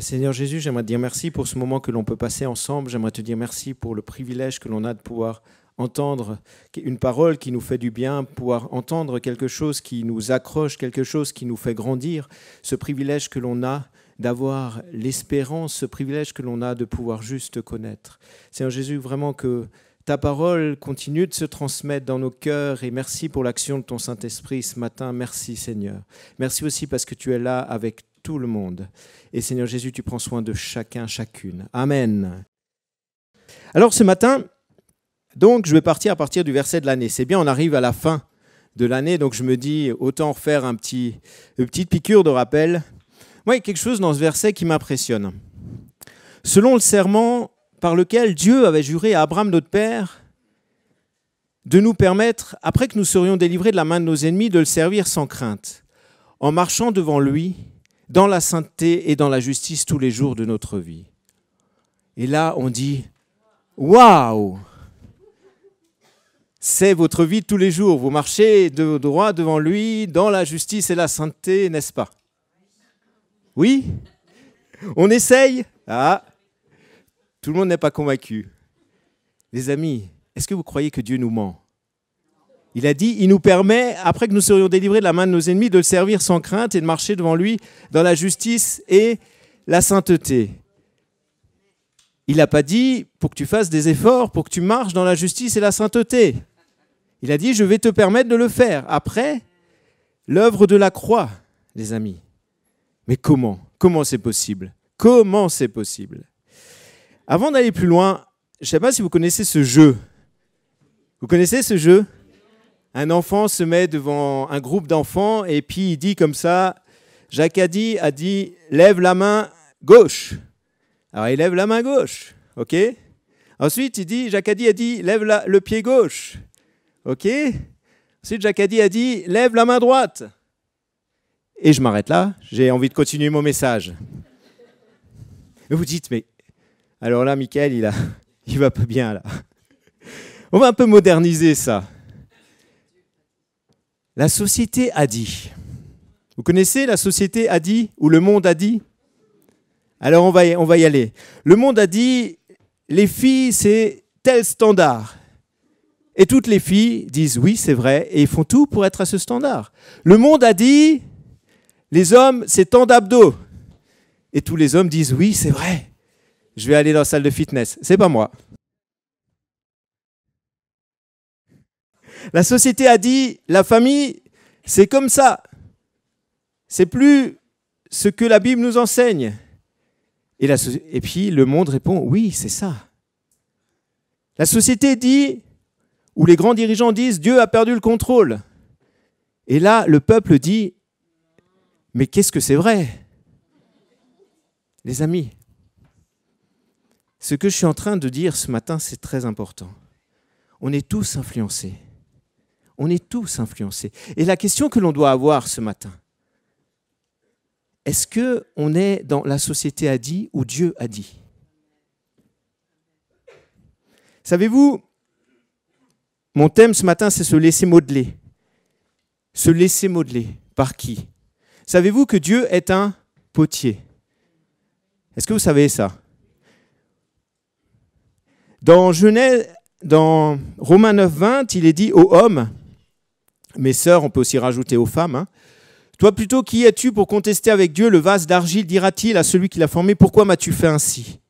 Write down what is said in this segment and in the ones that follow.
Seigneur Jésus, j'aimerais te dire merci pour ce moment que l'on peut passer ensemble. J'aimerais te dire merci pour le privilège que l'on a de pouvoir entendre une parole qui nous fait du bien, pouvoir entendre quelque chose qui nous accroche, quelque chose qui nous fait grandir. Ce privilège que l'on a d'avoir l'espérance, ce privilège que l'on a de pouvoir juste te connaître. Seigneur Jésus, vraiment que ta parole continue de se transmettre dans nos cœurs et merci pour l'action de ton Saint-Esprit ce matin. Merci Seigneur. Merci aussi parce que tu es là avec tout le monde. Et Seigneur Jésus, tu prends soin de chacun, chacune. Amen. Alors ce matin, donc je vais partir à partir du verset de l'année. C'est bien, on arrive à la fin de l'année, donc je me dis autant refaire une petite piqûre de rappel. Moi, il y a quelque chose dans ce verset qui m'impressionne. Selon le serment par lequel Dieu avait juré à Abraham notre père de nous permettre, après que nous serions délivrés de la main de nos ennemis, de le servir sans crainte, en marchant devant lui dans la sainteté et dans la justice tous les jours de notre vie. Et là, on dit « Waouh ! C'est votre vie de tous les jours. Vous marchez de droit devant lui dans la justice et la sainteté, n'est-ce pas ?» Oui ? On essaye ? Ah ! Tout le monde n'est pas convaincu. Les amis, est-ce que vous croyez que Dieu nous ment ? Il a dit, il nous permet, après que nous serions délivrés de la main de nos ennemis, de le servir sans crainte et de marcher devant lui dans la justice et la sainteté. Il n'a pas dit pour que tu fasses des efforts, pour que tu marches dans la justice et la sainteté. Il a dit, je vais te permettre de le faire. Après, l'œuvre de la croix, les amis. Mais comment ? Comment c'est possible ? Comment c'est possible ? Avant d'aller plus loin, je ne sais pas si vous connaissez ce jeu. Vous connaissez ce jeu ? Un enfant se met devant un groupe d'enfants et puis il dit comme ça, Jacques a dit, lève la main gauche. Alors il lève la main gauche, ok ? Ensuite Jacques a dit, lève le pied gauche, ok ? Ensuite Jacques a dit, lève la main droite. Et je m'arrête là, j'ai envie de continuer mon message. Et vous dites, mais alors là, Michael, il va pas bien là. On va un peu moderniser ça. La société a dit. Vous connaissez la société a dit ou le monde a dit ? Alors on va y aller. Le monde a dit, les filles, c'est tel standard. Et toutes les filles disent oui, c'est vrai, et ils font tout pour être à ce standard. Le monde a dit, les hommes, c'est tant d'abdos. Et tous les hommes disent oui, c'est vrai, je vais aller dans la salle de fitness. C'est pas moi. La société a dit, la famille, c'est comme ça. C'est plus ce que la Bible nous enseigne. Et puis le monde répond, oui, c'est ça. La société dit, ou les grands dirigeants disent, Dieu a perdu le contrôle. Et là, le peuple dit, mais qu'est-ce que c'est vrai ? Les amis, ce que je suis en train de dire ce matin, c'est très important. On est tous influencés. On est tous influencés. Et la question que l'on doit avoir ce matin, est-ce qu'on est dans la société a dit ou Dieu a dit ? Savez-vous, mon thème ce matin, c'est se laisser modeler. Se laisser modeler. Par qui ? Savez-vous que Dieu est un potier ? Est-ce que vous savez ça ? Dans Romains 9, 20, il est dit aux hommes, mes sœurs, on peut aussi rajouter aux femmes, hein, toi plutôt, qui es-tu pour contester avec Dieu le vase d'argile, dira-t-il à celui qui l'a formé, pourquoi m'as-tu fait ainsi ?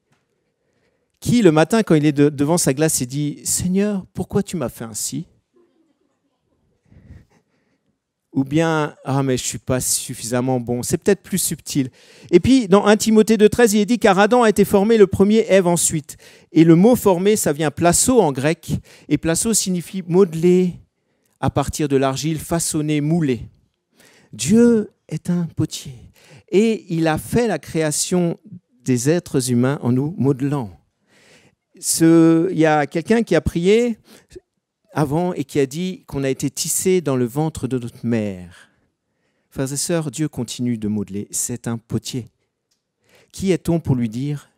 Qui, le matin, quand il est devant sa glace, s'est dit, Seigneur, pourquoi tu m'as fait ainsi ? Ou bien, ah mais je ne suis pas suffisamment bon, c'est peut-être plus subtil. Et puis, dans 1 Timothée 2,13, il est dit, car Adam a été formé le premier, Ève ensuite. Et le mot formé, ça vient plasso en grec, et plasso signifie modeler à partir de l'argile, façonner, mouler. Dieu est un potier, et il a fait la création des êtres humains en nous modelant. Il y a quelqu'un qui a prié avant et qui a dit qu'on a été tissé dans le ventre de notre mère. Frères et sœurs, Dieu continue de modeler. C'est un potier. Qui est-on pour lui dire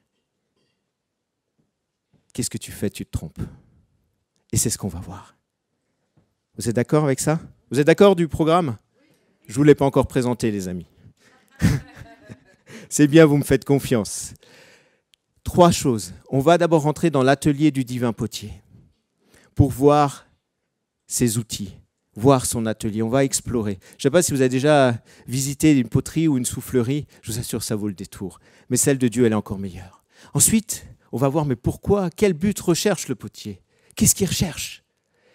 « Qu'est-ce que tu fais ? Tu te trompes ?» Et c'est ce qu'on va voir. Vous êtes d'accord avec ça ? Vous êtes d'accord du programme ? Je ne vous l'ai pas encore présenté, les amis. C'est bien, vous me faites confiance. 3 choses. On va d'abord rentrer dans l'atelier du divin potier pour voir ses outils, voir son atelier. On va explorer. Je ne sais pas si vous avez déjà visité une poterie ou une soufflerie. Je vous assure, ça vaut le détour. Mais celle de Dieu, elle est encore meilleure. Ensuite, on va voir, mais pourquoi? Quel but recherche le potier? Qu'est-ce qu'il recherche?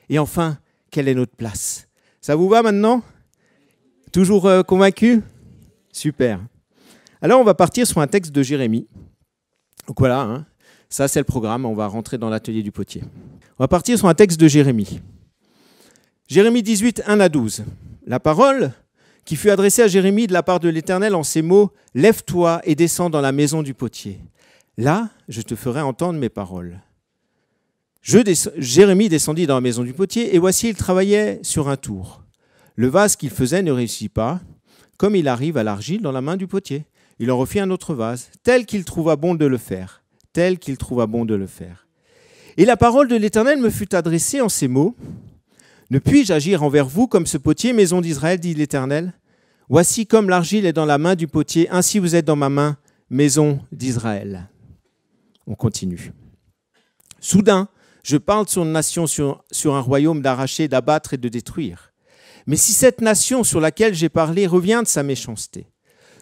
Et enfin, quelle est notre place? Ça vous va maintenant? Toujours convaincu? Super. Alors, on va partir sur un texte de Jérémie. Donc voilà, hein, ça c'est le programme, on va rentrer dans l'atelier du potier. On va partir sur un texte de Jérémie. Jérémie 18, 1 à 12. La parole qui fut adressée à Jérémie de la part de l'Éternel en ces mots, « Lève-toi et descends dans la maison du potier. Là, je te ferai entendre mes paroles. » Jérémie descendit dans la maison du potier, et voici, il travaillait sur un tour. Le vase qu'il faisait ne réussit pas, comme il arrive à l'argile dans la main du potier. Il en refit un autre vase, tel qu'il trouva bon de le faire. Tel qu'il trouva bon de le faire. Et la parole de l'Éternel me fut adressée en ces mots. Ne puis-je agir envers vous comme ce potier, maison d'Israël, dit l'Éternel? Voici comme l'argile est dans la main du potier, ainsi vous êtes dans ma main, maison d'Israël. On continue. Soudain, je parle sur une nation, sur un royaume d'arracher, d'abattre et de détruire. Mais si cette nation sur laquelle j'ai parlé revient de sa méchanceté,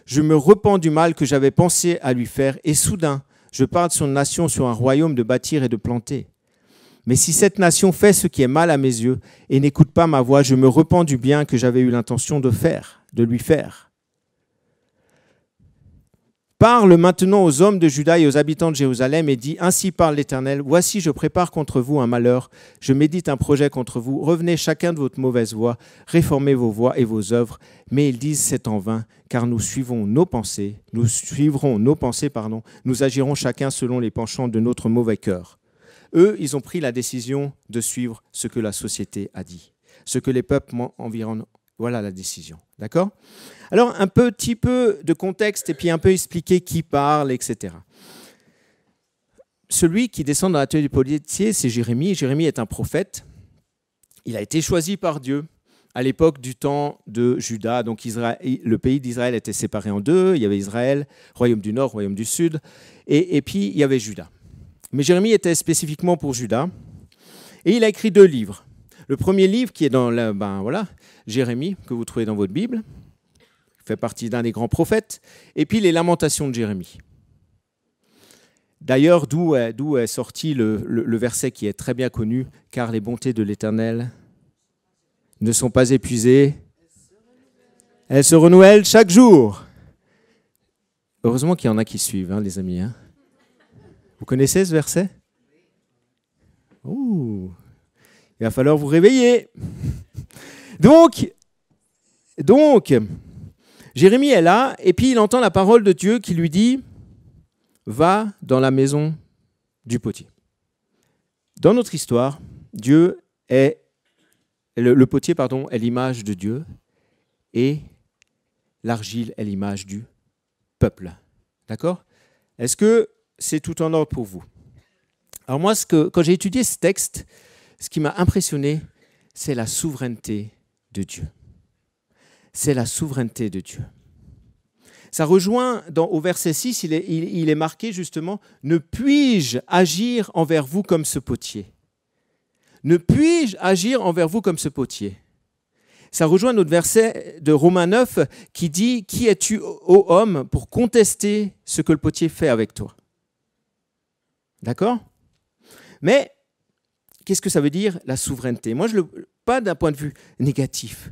je me repens du mal que j'avais pensé à lui faire, et soudain, je parle sur une nation, sur un royaume de bâtir et de planter. Mais si cette nation fait ce qui est mal à mes yeux et n'écoute pas ma voix, je me repens du bien que j'avais eu l'intention de lui faire. Parle maintenant aux hommes de Juda et aux habitants de Jérusalem et dis, ainsi parle l'Éternel, voici je prépare contre vous un malheur, je médite un projet contre vous, revenez chacun de votre mauvaise voie, réformez vos voies et vos œuvres, mais ils disent c'est en vain, car nous suivrons nos pensées, nous agirons chacun selon les penchants de notre mauvais cœur. Eux, ils ont pris la décision de suivre ce que la société a dit, ce que les peuples environnent. Voilà la décision, d'accord? Alors, un petit peu de contexte et puis un peu expliquer qui parle, etc. Celui qui descend dans l'atelier du potier, c'est Jérémie. Jérémie est un prophète. Il a été choisi par Dieu à l'époque du temps de Juda. Donc, le pays d'Israël était séparé en 2. Il y avait Israël, royaume du Nord, royaume du Sud. Et puis, il y avait Juda. Mais Jérémie était spécifiquement pour Juda. Et il a écrit 2 livres. Le premier livre qui est dans Jérémie, que vous trouvez dans votre Bible, fait partie d'un des grands prophètes, et puis les Lamentations de Jérémie. D'ailleurs, d'où est sorti le verset qui est très bien connu, « Car les bontés de l'Éternel ne sont pas épuisées, elles se renouvellent chaque jour. » Heureusement qu'il y en a qui suivent, hein, les amis. Hein. Vous connaissez ce verset? Ouh. Il va falloir vous réveiller. Donc, Jérémie est là, et puis il entend la parole de Dieu qui lui dit « Va dans la maison du potier ». Dans notre histoire, le potier est l'image de Dieu, et l'argile est l'image du peuple. D'accord? Est-ce que c'est tout en ordre pour vous? Alors moi, quand j'ai étudié ce texte, ce qui m'a impressionné, c'est la souveraineté de Dieu. C'est la souveraineté de Dieu. Ça rejoint, au verset 6, il est marqué justement « Ne puis-je agir envers vous comme ce potier ?» Ne puis-je agir envers vous comme ce potier? Ça rejoint notre verset de Romains 9 qui dit « Qui es-tu, ô homme, pour contester ce que le potier fait avec toi ?» D'accord? Mais qu'est-ce que ça veut dire, la souveraineté? Moi, pas d'un point de vue négatif,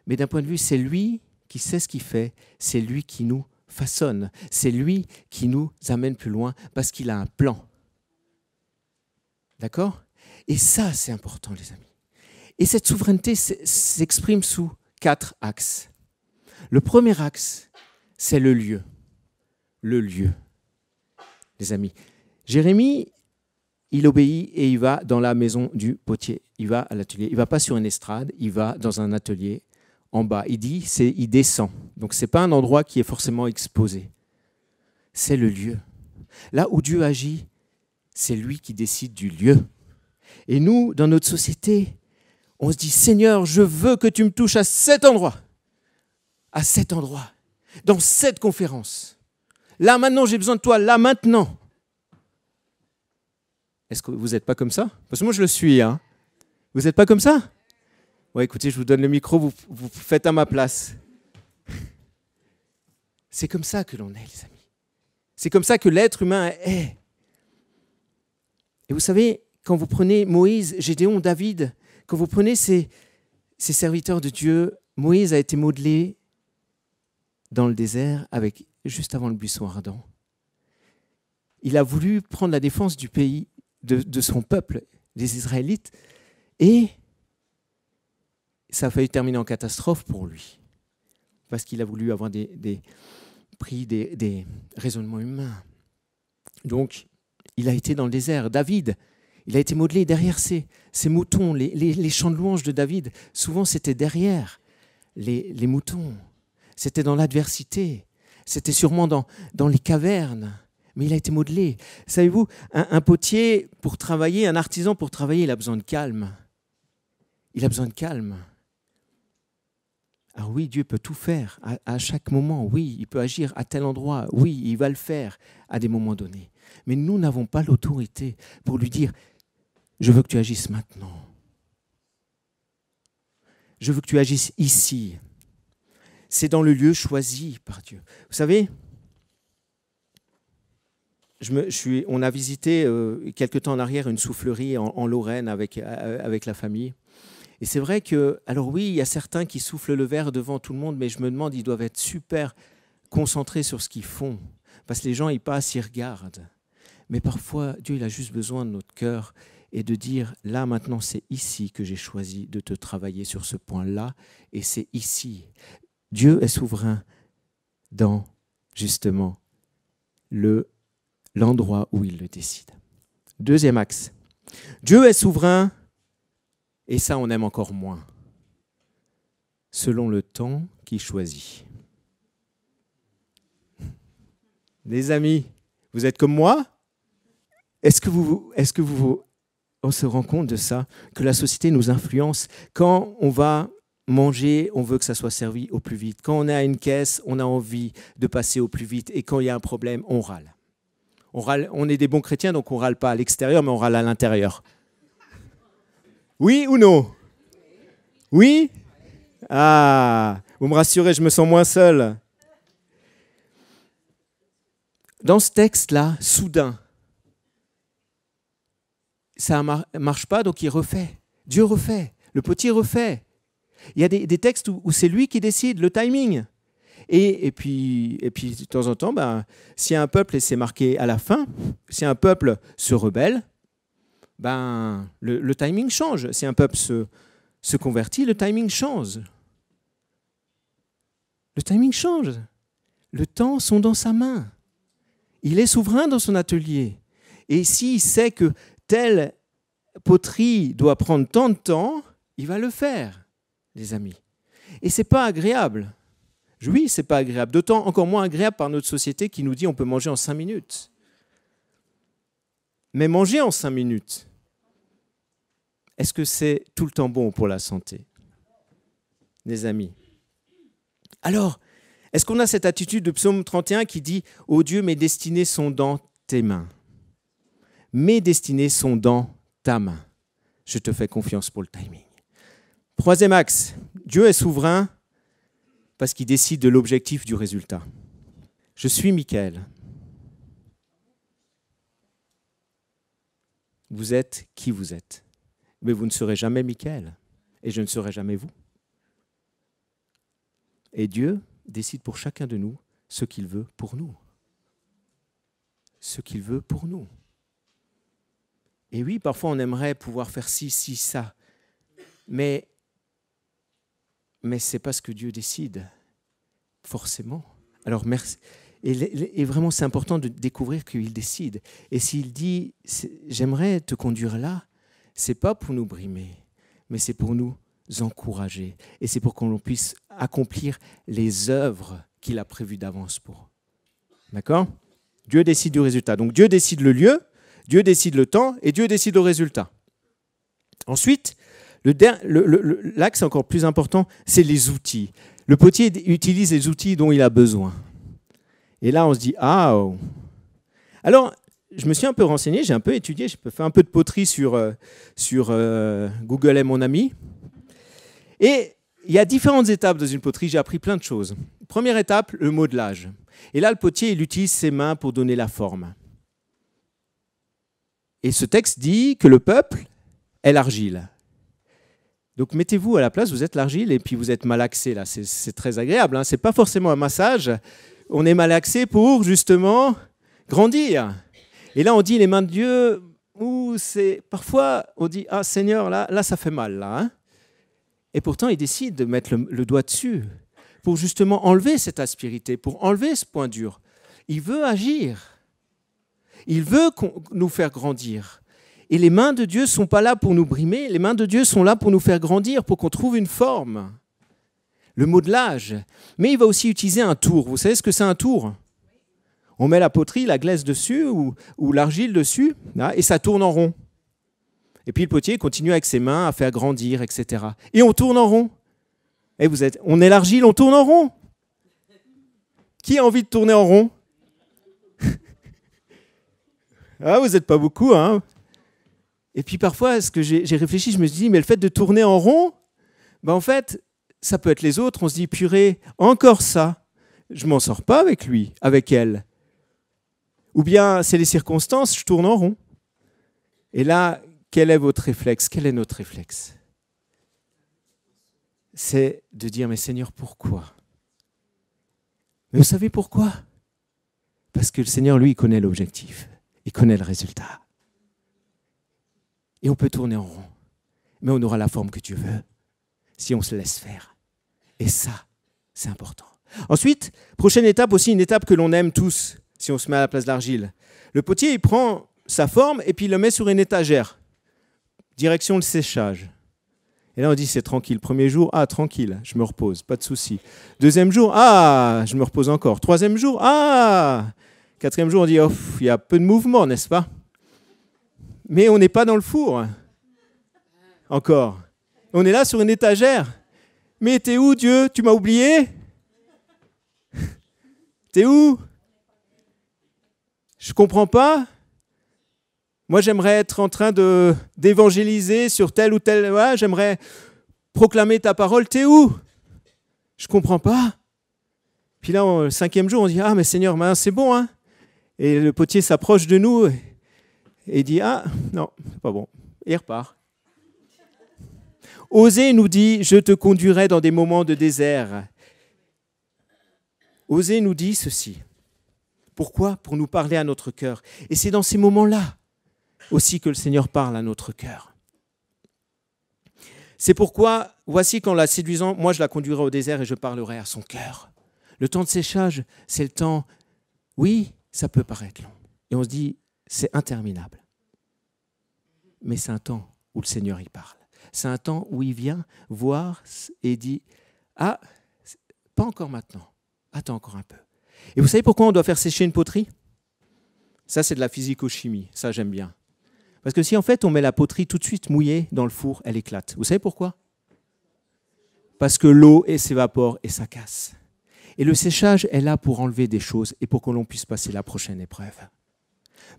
mais d'un point de vue, c'est lui qui sait ce qu'il fait, c'est lui qui nous façonne, c'est lui qui nous amène plus loin parce qu'il a un plan. D'accord? Et ça, c'est important, les amis. Et cette souveraineté s'exprime sous 4 axes. Le premier axe, c'est le lieu. Le lieu. Les amis, Jérémie, il obéit et il va dans la maison du potier. Il va à l'atelier. Il ne va pas sur une estrade, il va dans un atelier en bas. Il descend. Donc, ce n'est pas un endroit qui est forcément exposé. C'est le lieu. Là où Dieu agit, c'est lui qui décide du lieu. Et nous, dans notre société, on se dit, Seigneur, je veux que tu me touches à cet endroit, dans cette conférence. Là, maintenant, j'ai besoin de toi, là, maintenant. Est-ce que vous n'êtes pas comme ça? Parce que moi, je le suis. Hein. Vous n'êtes pas comme ça? Ouais, écoutez, je vous donne le micro, vous faites à ma place. C'est comme ça que l'on est, les amis. C'est comme ça que l'être humain est. Et vous savez, quand vous prenez Moïse, Gédéon, David, quand vous prenez ces serviteurs de Dieu, Moïse a été modelé dans le désert juste avant le buisson ardent. Il a voulu prendre la défense du pays, de son peuple, des Israélites, et ça a failli terminer en catastrophe pour lui, parce qu'il a voulu avoir des raisonnements humains. Donc, il a été dans le désert. David, il a été modelé derrière ses moutons. Les chants de louange de David, souvent c'était derrière les moutons. C'était dans l'adversité. C'était sûrement dans les cavernes. Mais il a été modelé. Savez-vous, un potier pour travailler, un artisan pour travailler, il a besoin de calme. Il a besoin de calme. Alors oui, Dieu peut tout faire à chaque moment. Oui, il peut agir à tel endroit. Oui, il va le faire à des moments donnés. Mais nous n'avons pas l'autorité pour lui dire « Je veux que tu agisses maintenant. Je veux que tu agisses ici. » C'est dans le lieu choisi par Dieu. Vous savez, on a visité quelque temps en arrière une soufflerie en Lorraine avec la famille. Et c'est vrai que, alors oui, il y a certains qui soufflent le verre devant tout le monde, mais je me demande, ils doivent être super concentrés sur ce qu'ils font. Parce que les gens, ils passent, ils regardent. Mais parfois, Dieu, il a juste besoin de notre cœur et de dire, là, maintenant, c'est ici que j'ai choisi de te travailler sur ce point-là, et c'est ici. Dieu est souverain dans, justement, l'endroit où il le décide. Deuxième axe. Dieu est souverain, et ça, on aime encore moins, selon le temps qu'il choisit. Les amis, vous êtes comme moi? Est-ce que on se rend compte de ça, que la société nous influence? Quand on va manger, on veut que ça soit servi au plus vite. Quand on est à une caisse, on a envie de passer au plus vite. Et quand il y a un problème, on râle. On est des bons chrétiens, donc on ne râle pas à l'extérieur, mais on râle à l'intérieur. Oui ou non? Oui? Ah, vous me rassurez, je me sens moins seul. Dans ce texte-là, soudain, ça ne marche pas, donc il refait. Dieu refait, le potier refait. Il y a des textes où c'est lui qui décide, le timing. Et puis de temps en temps, si un peuple, et c'est marqué à la fin, si un peuple se rebelle, le timing change. Si un peuple se convertit, le timing change. Le timing change. Le temps sont dans sa main. Il est souverain dans son atelier. Et s'il sait que telle poterie doit prendre tant de temps, il va le faire, les amis. Et ce n'est pas agréable. Oui, ce n'est pas agréable. D'autant encore moins agréable par notre société qui nous dit on peut manger en 5 minutes. Mais manger en 5 minutes, est-ce que c'est tout le temps bon pour la santé, les amis? Alors, est-ce qu'on a cette attitude de Psaume 31 qui dit « Ô Dieu, mes destinées sont dans tes mains. Mes destinées sont dans ta main. Je te fais confiance pour le timing. » Troisième axe, Dieu est souverain parce qu'il décide de l'objectif du résultat. Je suis Michael. Vous êtes qui vous êtes. Mais vous ne serez jamais Michael. Et je ne serai jamais vous. Et Dieu décide pour chacun de nous ce qu'il veut pour nous. Ce qu'il veut pour nous. Et oui, parfois on aimerait pouvoir faire ci, ça. Mais ce n'est pas ce que Dieu décide, forcément. Alors merci. Et vraiment, c'est important de découvrir qu'il décide. Et s'il dit « j'aimerais te conduire là », ce n'est pas pour nous brimer, mais c'est pour nous encourager. Et c'est pour qu'on puisse accomplir les œuvres qu'il a prévues d'avance pour. D'accord? Dieu décide du résultat. Donc Dieu décide le lieu, Dieu décide le temps et Dieu décide le résultat. Ensuite, l'axe encore plus important, c'est les outils. Le potier utilise les outils dont il a besoin. Et là, on se dit, ah oh. Alors, je me suis un peu renseigné, j'ai un peu étudié, j'ai fait un peu de poterie sur Google est mon ami. Et il y a différentes étapes dans une poterie, j'ai appris plein de choses. Première étape, le modelage. Et là, le potier, il utilise ses mains pour donner la forme. Et ce texte dit que le peuple est l'argile. Donc mettez-vous à la place, vous êtes l'argile et puis vous êtes malaxé là, c'est très agréable. Hein. Ce n'est pas forcément un massage, on est malaxé pour justement grandir. Et là on dit les mains de Dieu, parfois on dit ah Seigneur là ça fait mal là. Hein. Et pourtant il décide de mettre le doigt dessus pour justement enlever cette aspérité, pour enlever ce point dur. Il veut agir. Il veut nous faire grandir. Et les mains de Dieu ne sont pas là pour nous brimer, les mains de Dieu sont là pour nous faire grandir, pour qu'on trouve une forme. Le modelage. Mais il va aussi utiliser un tour. Vous savez ce que c'est un tour? On met la poterie, la glaise dessus ou l'argile dessus, là, et ça tourne en rond. Et puis le potier continue avec ses mains à faire grandir, etc. Et on tourne en rond. Et on est l'argile, on tourne en rond. Qui a envie de tourner en rond? Ah, vous n'êtes pas beaucoup, hein? Et puis parfois, ce que j'ai réfléchi, je me suis dit, mais le fait de tourner en rond, ben en fait, ça peut être les autres. On se dit, purée, encore ça, je m'en sors pas avec lui, avec elle. Ou bien, c'est les circonstances, je tourne en rond. Et là, quel est votre réflexe? Quel est notre réflexe? C'est de dire, mais Seigneur, pourquoi? Mais vous savez pourquoi? Parce que le Seigneur, lui, il connaît l'objectif. Il connaît le résultat. Et on peut tourner en rond. Mais on aura la forme que Dieu veut, si on se laisse faire. Et ça, c'est important. Ensuite, prochaine étape aussi, une étape que l'on aime tous, si on se met à la place de l'argile. Le potier, il prend sa forme et puis il le met sur une étagère. Direction le séchage. Et là, on dit, c'est tranquille. Premier jour, ah, tranquille, je me repose, pas de souci. Deuxième jour, ah, je me repose encore. Troisième jour, ah. Quatrième jour, on dit, oh, il y a peu de mouvement, n'est-ce pas? Mais on n'est pas dans le four. Encore. On est là sur une étagère. Mais t'es où, Dieu? Tu m'as oublié? T'es où? Je comprends pas. Moi, j'aimerais être en train d'évangéliser sur tel ou tel... Ouais, j'aimerais proclamer ta parole. T'es où? Je comprends pas. Puis là, le cinquième jour, on dit, ah, mais Seigneur, c'est bon, hein? Et le potier s'approche de nous et dit, ah, non, c'est pas bon. Et il repart. Osée nous dit, je te conduirai dans des moments de désert. Osée nous dit ceci. Pourquoi? Pour nous parler à notre cœur. Et c'est dans ces moments-là aussi que le Seigneur parle à notre cœur. C'est pourquoi, voici qu'en la séduisant, moi je la conduirai au désert et je parlerai à son cœur. Le temps de séchage, c'est le temps, oui, ça peut paraître long. Et on se dit, c'est interminable. Mais c'est un temps où le Seigneur y parle. C'est un temps où il vient voir et dit, ah, pas encore maintenant, attends encore un peu. Et vous savez pourquoi on doit faire sécher une poterie? Ça, c'est de la physico-chimie, ça j'aime bien. Parce que si en fait on met la poterie tout de suite mouillée dans le four, elle éclate. Vous savez pourquoi? Parce que l'eau s'évapore et ça casse. Et le séchage est là pour enlever des choses et pour que l'on puisse passer la prochaine épreuve.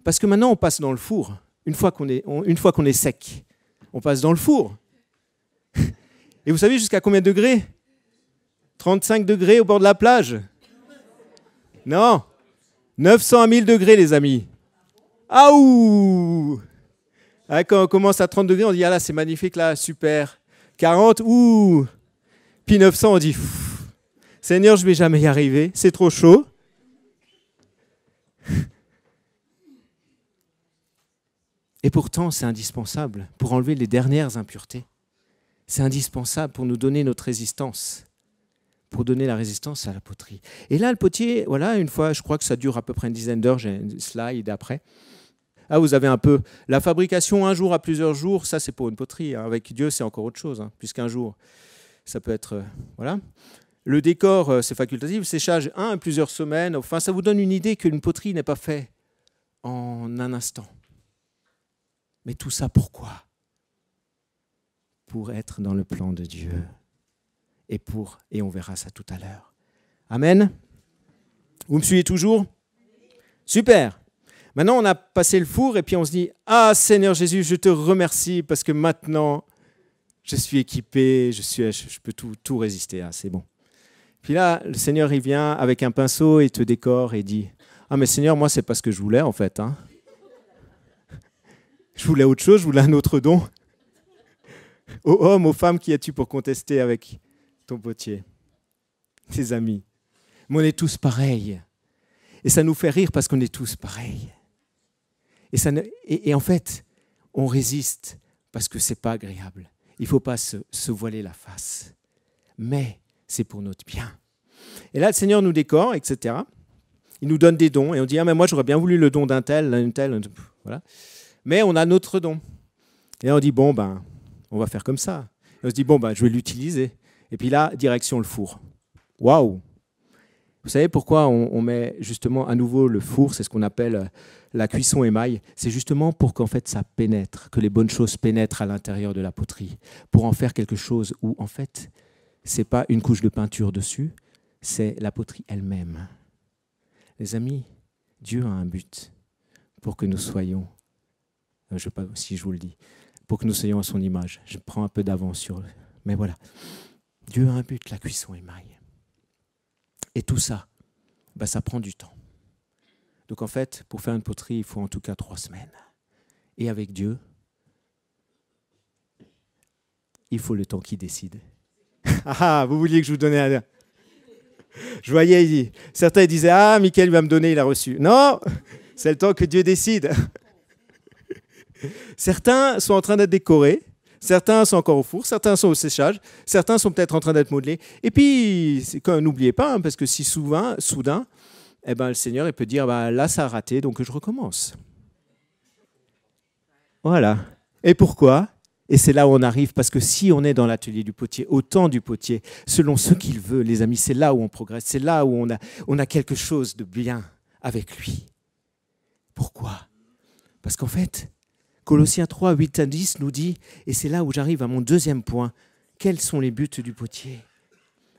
Parce que maintenant, on passe dans le four. Une fois qu'on est sec, on passe dans le four. Et vous savez jusqu'à combien de degrés? 35 degrés au bord de la plage? Non, 900 à 1000 degrés, les amis. Ah ouh! Quand on commence à 30 degrés, on dit, ah là, c'est magnifique, là, super. 40, ouh! Puis 900, on dit, Seigneur, je ne vais jamais y arriver, c'est trop chaud. Et pourtant, c'est indispensable pour enlever les dernières impuretés. C'est indispensable pour nous donner notre résistance, pour donner la résistance à la poterie. Et là, le potier, voilà, une fois, je crois que ça dure à peu près une dizaine d'heures, j'ai une slide après. Ah, vous avez un peu la fabrication un jour à plusieurs jours, ça c'est pour une poterie. Hein. Avec Dieu, c'est encore autre chose, hein, puisqu'un jour, ça peut être... voilà. Le décor, c'est facultatif, le séchage, à plusieurs semaines. Enfin, ça vous donne une idée qu'une poterie n'est pas faite en un instant. Mais tout ça, pourquoi? Pour être dans le plan de Dieu. Et on verra ça tout à l'heure. Amen. Vous me suivez toujours? Super. Maintenant, on a passé le four et puis on se dit « Ah, Seigneur Jésus, je te remercie parce que maintenant, je suis équipé, je peux tout résister. Ah, c'est bon. » Puis là, le Seigneur, il vient avec un pinceau et te décore et dit « Ah, mais Seigneur, moi, c'est pas ce que je voulais en fait. Hein. Je voulais autre chose, je voulais un autre don. Ô homme, aux femmes, qui as-tu pour contester avec ton potier? Tes amis. Mais on est tous pareils. Et ça nous fait rire parce qu'on est tous pareils. Et en fait, on résiste parce que ce n'est pas agréable. Il ne faut pas se voiler la face. Mais c'est pour notre bien. Et là, le Seigneur nous décore, etc. Il nous donne des dons. Et on dit, ah, mais moi, j'aurais bien voulu le don d'un tel, d'une telle. Voilà. Mais on a notre don. Et on dit, bon, ben, on va faire comme ça. Et on se dit, bon, ben, je vais l'utiliser. Et puis là, direction le four. Waouh! Vous savez pourquoi on met justement à nouveau le four? C'est ce qu'on appelle la cuisson émail. C'est justement pour qu'en fait ça pénètre, que les bonnes choses pénètrent à l'intérieur de la poterie, pour en faire quelque chose où en fait c'est pas une couche de peinture dessus, c'est la poterie elle-même. Les amis, Dieu a un but pour que nous soyons, je ne sais pas si je vous le dis, pour que nous soyons à son image. Je prends un peu d'avance sur eux, mais voilà. Dieu a un but, la cuisson émail. Et tout ça, ben ça prend du temps. Donc en fait, pour faire une poterie, il faut en tout cas 3 semaines. Et avec Dieu, il faut le temps qu'il décide. Ah, vous vouliez que je vous donne un... Je voyais, certains disaient, ah, Mickaël va me donner, il a reçu. Non, c'est le temps que Dieu décide. Certains sont en train d'être décorés. Certains sont encore au four, certains sont au séchage, certains sont peut-être en train d'être modelés. Et puis, n'oubliez pas, hein, parce que si soudain, eh ben, le Seigneur il peut dire, bah, là ça a raté, donc je recommence. Voilà. Et pourquoi? Et c'est là où on arrive, parce que si on est dans l'atelier du potier, au temps du potier, selon ce qu'il veut, les amis, c'est là où on progresse, c'est là où on a quelque chose de bien avec lui. Pourquoi? Parce qu'en fait, Colossiens 3, 8 à 10 nous dit, et c'est là où j'arrive à mon deuxième point, quels sont les buts du potier?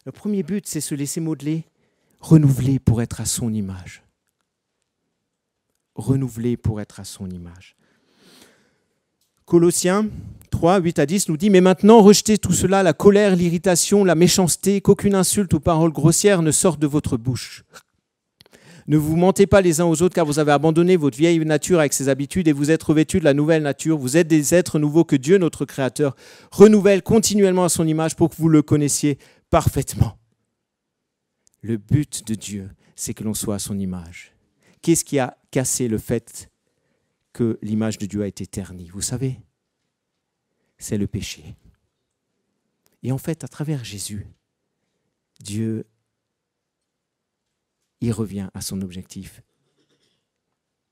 Le premier but, c'est se laisser modeler, renouveler pour être à son image. Renouveler pour être à son image. Colossiens 3, 8 à 10 nous dit, mais maintenant rejetez tout cela, la colère, l'irritation, la méchanceté, qu'aucune insulte ou parole grossière ne sorte de votre bouche. Ne vous mentez pas les uns aux autres, car vous avez abandonné votre vieille nature avec ses habitudes et vous êtes revêtus de la nouvelle nature. Vous êtes des êtres nouveaux que Dieu, notre Créateur, renouvelle continuellement à son image pour que vous le connaissiez parfaitement. Le but de Dieu, c'est que l'on soit à son image. Qu'est-ce qui a cassé le fait que l'image de Dieu a été ternie? Vous savez, c'est le péché. Et en fait, à travers Jésus, Dieu il revient à son objectif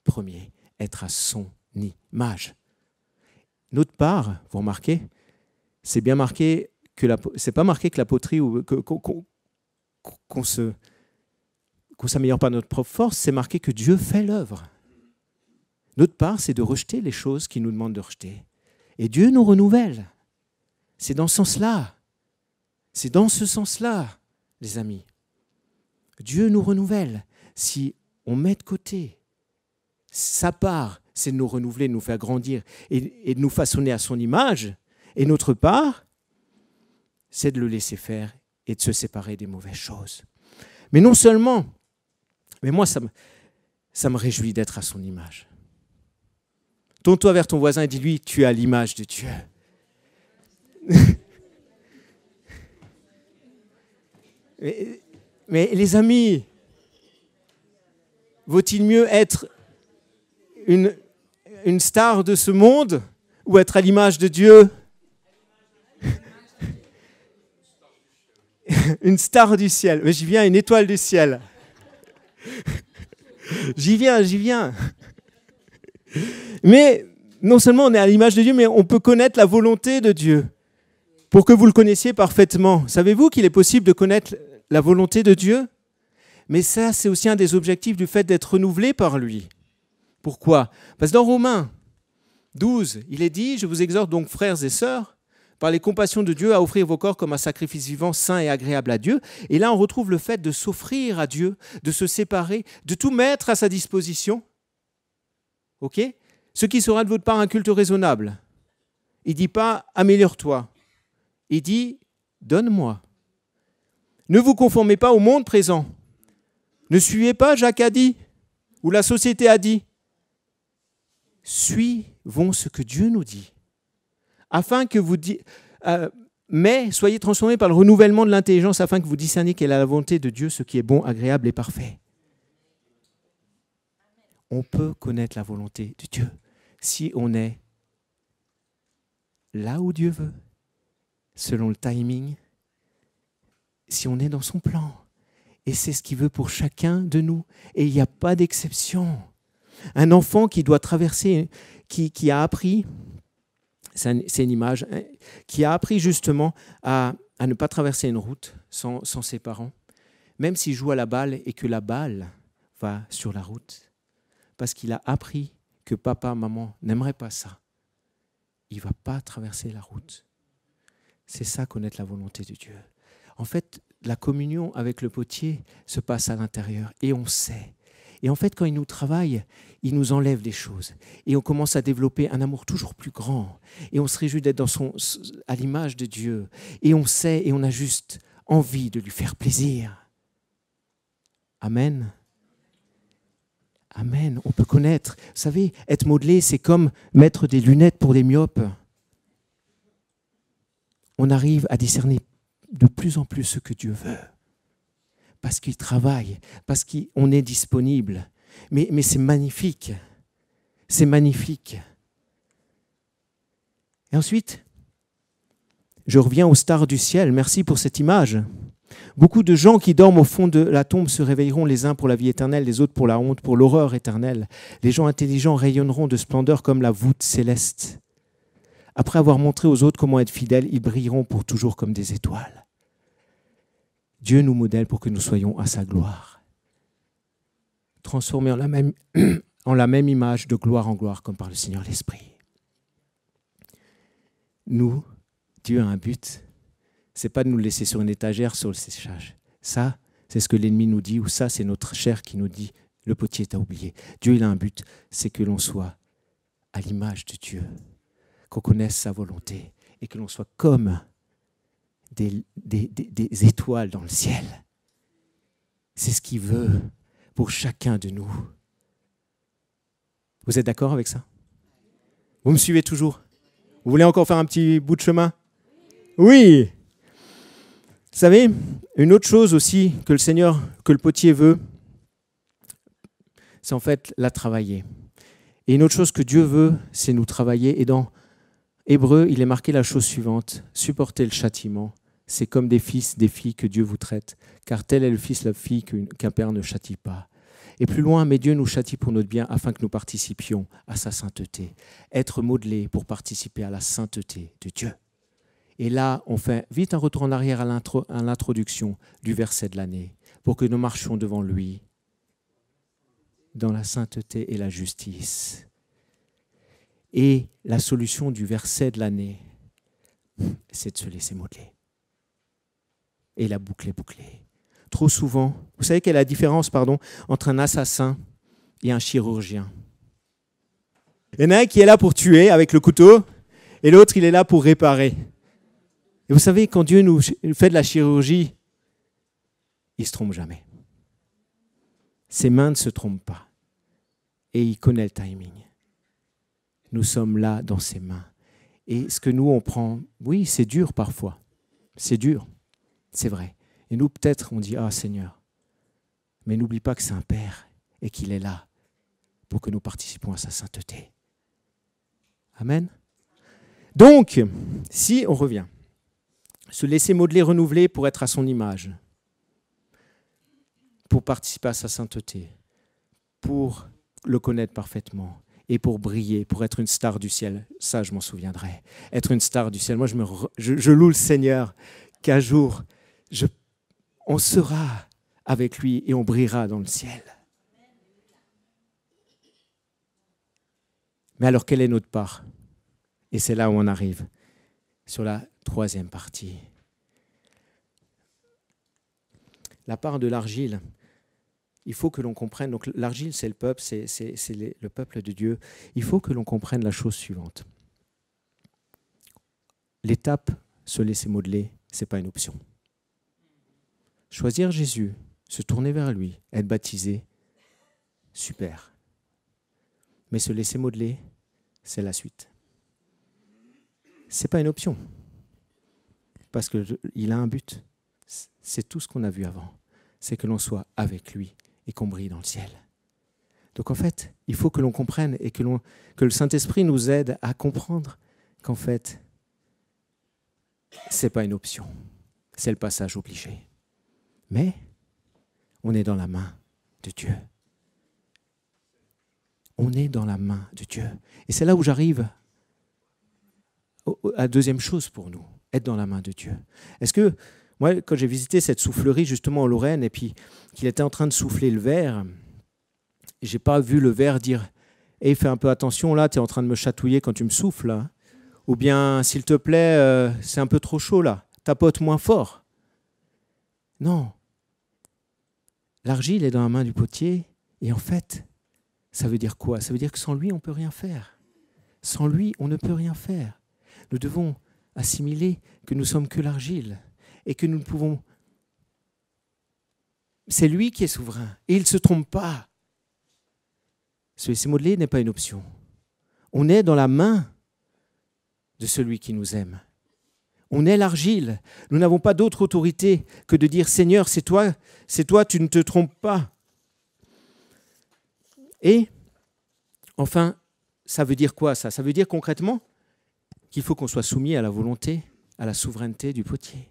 premier, être à son image. Notre part, vous remarquez, c'est bien marqué que c'est pas marqué que la poterie ou qu'on s'améliore par notre propre force, c'est marqué que Dieu fait l'œuvre. Notre part, c'est de rejeter les choses qu'il nous demande de rejeter. Et Dieu nous renouvelle. C'est dans ce sens-là. C'est dans ce sens-là, les amis. Dieu nous renouvelle. Si on met de côté sa part, c'est de nous renouveler, de nous faire grandir et de nous façonner à son image. Et notre part, c'est de le laisser faire et de se séparer des mauvaises choses. Mais non seulement, mais moi, ça me réjouit d'être à son image. Tourne-toi vers ton voisin et dis-lui, tu as l'image de Dieu. Mais les amis, vaut-il mieux être une star de ce monde ou être à l'image de Dieu? Une star du ciel. Mais j'y viens, une étoile du ciel. J'y viens. Mais non seulement on est à l'image de Dieu, mais on peut connaître la volonté de Dieu pour que vous le connaissiez parfaitement. Savez-vous qu'il est possible de connaître la volonté de Dieu? Mais ça, c'est aussi un des objectifs du fait d'être renouvelé par lui. Pourquoi? Parce que dans Romains 12, il est dit, je vous exhorte donc frères et sœurs, par les compassions de Dieu, à offrir vos corps comme un sacrifice vivant, saint et agréable à Dieu. Et là, on retrouve le fait de s'offrir à Dieu, de se séparer, de tout mettre à sa disposition. OK ? Ce qui sera de votre part un culte raisonnable. Il ne dit pas « améliore-toi ». Il dit « donne-moi ». Ne vous conformez pas au monde présent. Ne suivez pas Jacques a dit ou la société a dit. Suivons ce que Dieu nous dit. Afin que vous mais soyez transformés par le renouvellement de l'intelligence afin que vous discerniez quelle est la volonté de Dieu, ce qui est bon, agréable et parfait. On peut connaître la volonté de Dieu si on est là où Dieu veut, selon le timing, si on est dans son plan. Et c'est ce qu'il veut pour chacun de nous. Et il n'y a pas d'exception. Un enfant qui doit traverser, qui a appris, c'est une image, qui a appris justement à ne pas traverser une route sans ses parents, même s'il joue à la balle et que la balle va sur la route, parce qu'il a appris que papa, maman n'aimeraient pas ça. Il ne va pas traverser la route. C'est ça, connaître la volonté de Dieu. En fait, la communion avec le potier se passe à l'intérieur et on sait. Et en fait, quand il nous travaille, il nous enlève des choses. Et on commence à développer un amour toujours plus grand. Et on se réjouit d'être à l'image de Dieu. Et on sait et on a juste envie de lui faire plaisir. Amen. Amen. On peut connaître. Vous savez, être modelé, c'est comme mettre des lunettes pour les myopes. On arrive à discerner de plus en plus ce que Dieu veut. Parce qu'il travaille, parce qu'on est disponible. Mais c'est magnifique. C'est magnifique. Et ensuite, je reviens aux stars du ciel. Merci pour cette image. Beaucoup de gens qui dorment au fond de la tombe se réveilleront, les uns pour la vie éternelle, les autres pour la honte, pour l'horreur éternelle. Les gens intelligents rayonneront de splendeur comme la voûte céleste. Après avoir montré aux autres comment être fidèles, ils brilleront pour toujours comme des étoiles. Dieu nous modèle pour que nous soyons à sa gloire, transformés en la même image de gloire en gloire, comme par le Seigneur l'Esprit. Nous, Dieu a un but, c'est pas de nous laisser sur une étagère sur le séchage. Ça, c'est ce que l'ennemi nous dit, ou ça, c'est notre chair qui nous dit, le potier t'a oublié. Dieu, il a un but, c'est que l'on soit à l'image de Dieu, qu'on connaisse sa volonté et que l'on soit comme des étoiles dans le ciel. C'est ce qu'il veut pour chacun de nous. Vous êtes d'accord avec ça? Vous me suivez toujours? Vous voulez encore faire un petit bout de chemin? Oui! Vous savez, une autre chose aussi que le Seigneur, que le potier veut, c'est en fait la travailler. Et une autre chose que Dieu veut, c'est nous travailler. Et dans Hébreu, il est marqué la chose suivante: supporter le châtiment. C'est comme des fils, des filles que Dieu vous traite, car tel est le fils, la fille qu'un père ne châtie pas. Et plus loin, mais Dieu nous châtie pour notre bien, afin que nous participions à sa sainteté. Être modelé pour participer à la sainteté de Dieu. Et là, on fait vite un retour en arrière à l'introduction du verset de l'année, pour que nous marchions devant lui dans la sainteté et la justice. Et la solution du verset de l'année, c'est de se laisser modeler. Et la boucle est bouclée. Trop souvent, vous savez quelle est la différence, entre un assassin et un chirurgien? Il y en a un qui est là pour tuer avec le couteau, et l'autre, il est là pour réparer. Et vous savez, quand Dieu nous fait de la chirurgie, il ne se trompe jamais. Ses mains ne se trompent pas. Et il connaît le timing. Nous sommes là dans ses mains. Et ce que nous, on prend, oui, c'est dur parfois. C'est dur, c'est vrai. Et nous, peut-être, on dit, ah Seigneur, mais n'oublie pas que c'est un Père et qu'il est là pour que nous participons à sa sainteté. Amen. Donc, si on revient, se laisser modeler, renouveler pour être à son image, pour participer à sa sainteté, pour le connaître parfaitement et pour briller, pour être une star du ciel. Ça, je m'en souviendrai. Être une star du ciel. Moi, je loue le Seigneur qu'un jour, on sera avec lui et on brillera dans le ciel. Mais alors, quelle est notre part? Et c'est là où on arrive, sur la Troisième partie. La part de l'argile. Il faut que l'on comprenne, donc l'argile c'est le peuple, c'est le peuple de Dieu. Il faut que l'on comprenne la chose suivante. L'étape, se laisser modeler, ce n'est pas une option. Choisir Jésus, se tourner vers lui, être baptisé, super. Mais se laisser modeler, c'est la suite. Ce n'est pas une option. Parce qu'il a un but. C'est tout ce qu'on a vu avant. C'est que l'on soit avec lui et qu'on brille dans le ciel. Donc en fait, il faut que l'on comprenne et que le Saint-Esprit nous aide à comprendre qu'en fait, ce n'est pas une option. C'est le passage obligé. Mais on est dans la main de Dieu. On est dans la main de Dieu. Et c'est là où j'arrive à la deuxième chose pour nous, être dans la main de Dieu. Est-ce que, moi, quand j'ai visité cette soufflerie justement en Lorraine et puis qu'il était en train de souffler le verre, j'ai pas vu le verre dire « Hey, fais un peu attention, là, tu es en train de me chatouiller quand tu me souffles. Hein. » Ou bien « S'il te plaît, c'est un peu trop chaud là, tapote moins fort. » Non. L'argile est dans la main du potier et en fait, ça veut dire quoi? Ça veut dire que sans lui, on ne peut rien faire. Sans lui, on ne peut rien faire. Nous devons assimiler que nous ne sommes que l'argile et que nous ne pouvons... C'est lui qui est souverain et il ne se trompe pas. Se laisser modeler n'est pas une option. On est dans la main de celui qui nous aime. On est l'argile. Nous n'avons pas d'autre autorité que de dire « Seigneur, c'est toi, tu ne te trompes pas. » Et enfin, ça veut dire quoi ça? Ça veut dire concrètement qu'il faut qu'on soit soumis à la volonté, à la souveraineté du potier.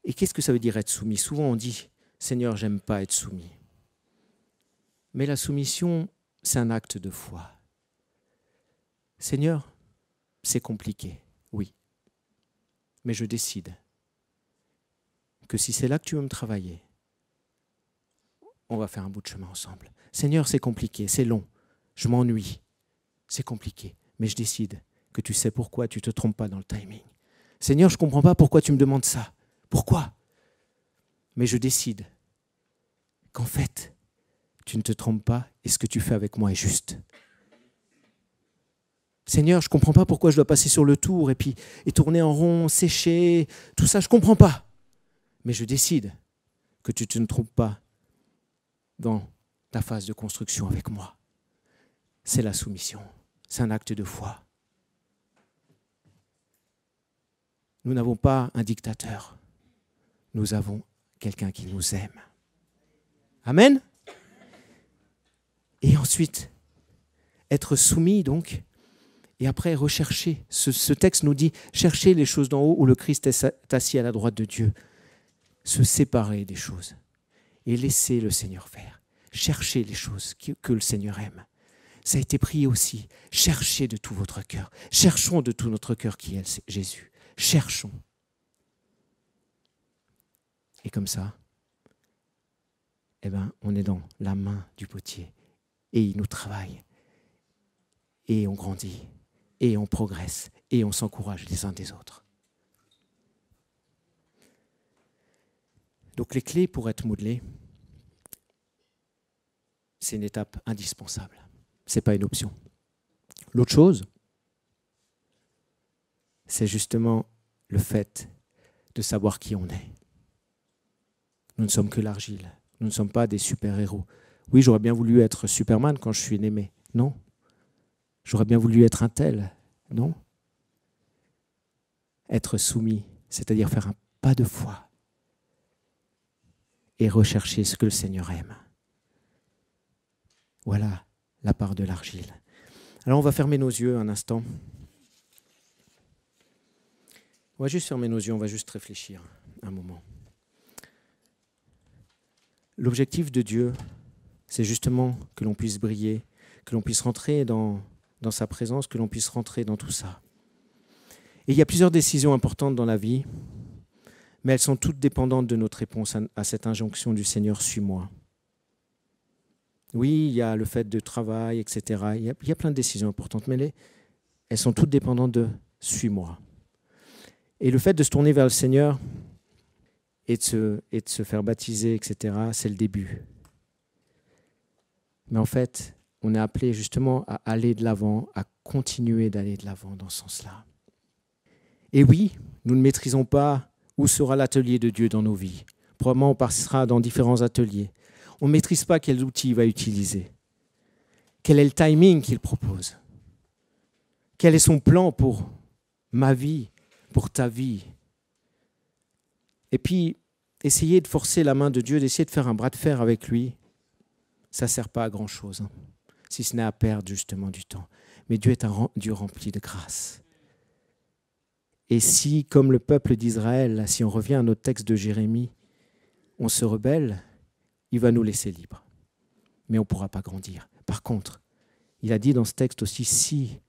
Et qu'est-ce que ça veut dire être soumis? Souvent on dit « Seigneur, j'aime pas être soumis ». Mais la soumission, c'est un acte de foi. Seigneur, c'est compliqué, oui. Mais je décide que si c'est là que tu veux me travailler, on va faire un bout de chemin ensemble. Seigneur, c'est compliqué, c'est long, je m'ennuie, c'est compliqué, mais je décide que tu sais pourquoi, tu ne te trompes pas dans le timing. Seigneur, je ne comprends pas pourquoi tu me demandes ça. Pourquoi? Mais je décide qu'en fait, tu ne te trompes pas et ce que tu fais avec moi est juste. Seigneur, je ne comprends pas pourquoi je dois passer sur le tour et tourner en rond, sécher, tout ça, je ne comprends pas. Mais je décide que tu ne te trompes pas dans ta phase de construction avec moi. C'est la soumission, c'est un acte de foi. Nous n'avons pas un dictateur, nous avons quelqu'un qui nous aime. Amen. Et ensuite, être soumis donc, et après rechercher. Ce texte nous dit, chercher les choses d'en haut où le Christ est assis à la droite de Dieu. Se séparer des choses et laisser le Seigneur faire. Chercher les choses que le Seigneur aime. Ça a été prié aussi. Cherchez de tout votre cœur. Cherchons de tout notre cœur qui est Jésus. Cherchons. Et comme ça, on est dans la main du potier. Et il nous travaille. Et on grandit. Et on progresse. Et on s'encourage les uns des autres. Donc les clés pour être modelés, c'est une étape indispensable. Ce n'est pas une option. L'autre chose, c'est justement le fait de savoir qui on est. Nous ne sommes que l'argile. Nous ne sommes pas des super-héros. Oui, j'aurais bien voulu être Superman quand je suis né, mais non. J'aurais bien voulu être un tel. Non. Être soumis, c'est-à-dire faire un pas de foi et rechercher ce que le Seigneur aime. Voilà la part de l'argile. Alors on va fermer nos yeux un instant. On va juste fermer nos yeux, on va juste réfléchir un moment. L'objectif de Dieu, c'est justement que l'on puisse briller, que l'on puisse rentrer dans sa présence, que l'on puisse rentrer dans tout ça. Et il y a plusieurs décisions importantes dans la vie, mais elles sont toutes dépendantes de notre réponse à cette injonction du Seigneur, suis-moi. Oui, il y a le fait de travail, etc. Il y a plein de décisions importantes, mais elles sont toutes dépendantes de suis-moi. Et le fait de se tourner vers le Seigneur et de se faire baptiser, etc., c'est le début. Mais en fait, on est appelé justement à aller de l'avant, à continuer d'aller de l'avant dans ce sens-là. Et oui, nous ne maîtrisons pas où sera l'atelier de Dieu dans nos vies. Probablement, on passera dans différents ateliers. On ne maîtrise pas quel outil il va utiliser. Quel est le timing qu'il propose? Quel est son plan pour ma vie, pour ta vie? Et puis, essayer de forcer la main de Dieu, d'essayer de faire un bras de fer avec lui, ça ne sert pas à grand-chose, si ce n'est à perdre justement du temps. Mais Dieu est un Dieu rempli de grâce. Et si, comme le peuple d'Israël, si on revient à notre texte de Jérémie, on se rebelle, il va nous laisser libres. Mais on ne pourra pas grandir. Par contre, il a dit dans ce texte aussi, si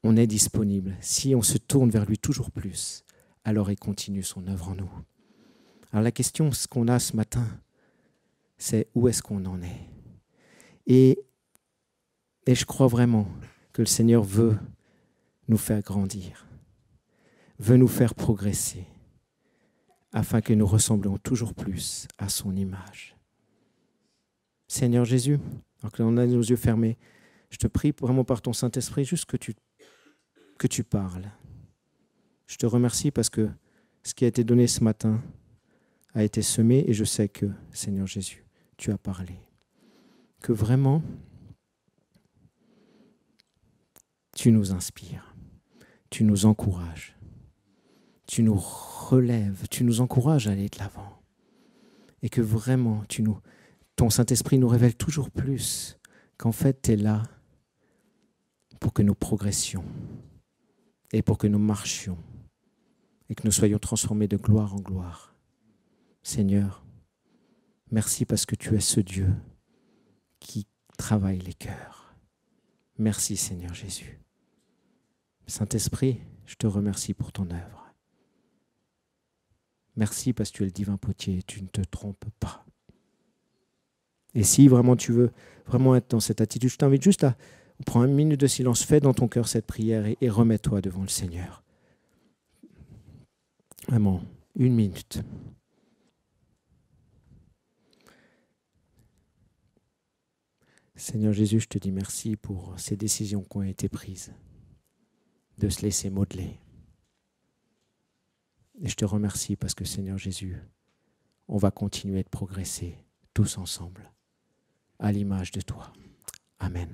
on est disponible, si on se tourne vers lui toujours plus, alors il continue son œuvre en nous. Alors la question qu'on a ce matin, c'est où est-ce qu'on en est? Et je crois vraiment que le Seigneur veut nous faire grandir, veut nous faire progresser, afin que nous ressemblions toujours plus à son image. Seigneur Jésus, alors que l'on a nos yeux fermés, je te prie vraiment par ton Saint-Esprit juste que tu parles. Je te remercie parce que ce qui a été donné ce matin a été semé et je sais que, Seigneur Jésus, tu as parlé. Que vraiment, tu nous inspires, tu nous encourages, tu nous relèves, tu nous encourages à aller de l'avant. Et que vraiment, ton Saint-Esprit nous révèle toujours plus qu'en fait, tu es là pour que nous progressions et pour que nous marchions et que nous soyons transformés de gloire en gloire. Seigneur, merci parce que tu es ce Dieu qui travaille les cœurs. Merci Seigneur Jésus. Saint-Esprit, je te remercie pour ton œuvre. Merci parce que tu es le divin potier et tu ne te trompes pas. Et si vraiment tu veux vraiment être dans cette attitude, je t'invite juste à prendre une minute de silence, fais dans ton cœur cette prière et remets-toi devant le Seigneur. Vraiment, 1 minute. Seigneur Jésus, je te dis merci pour ces décisions qui ont été prises, de se laisser modeler. Et je te remercie parce que Seigneur Jésus, on va continuer de progresser tous ensemble à l'image de toi. Amen.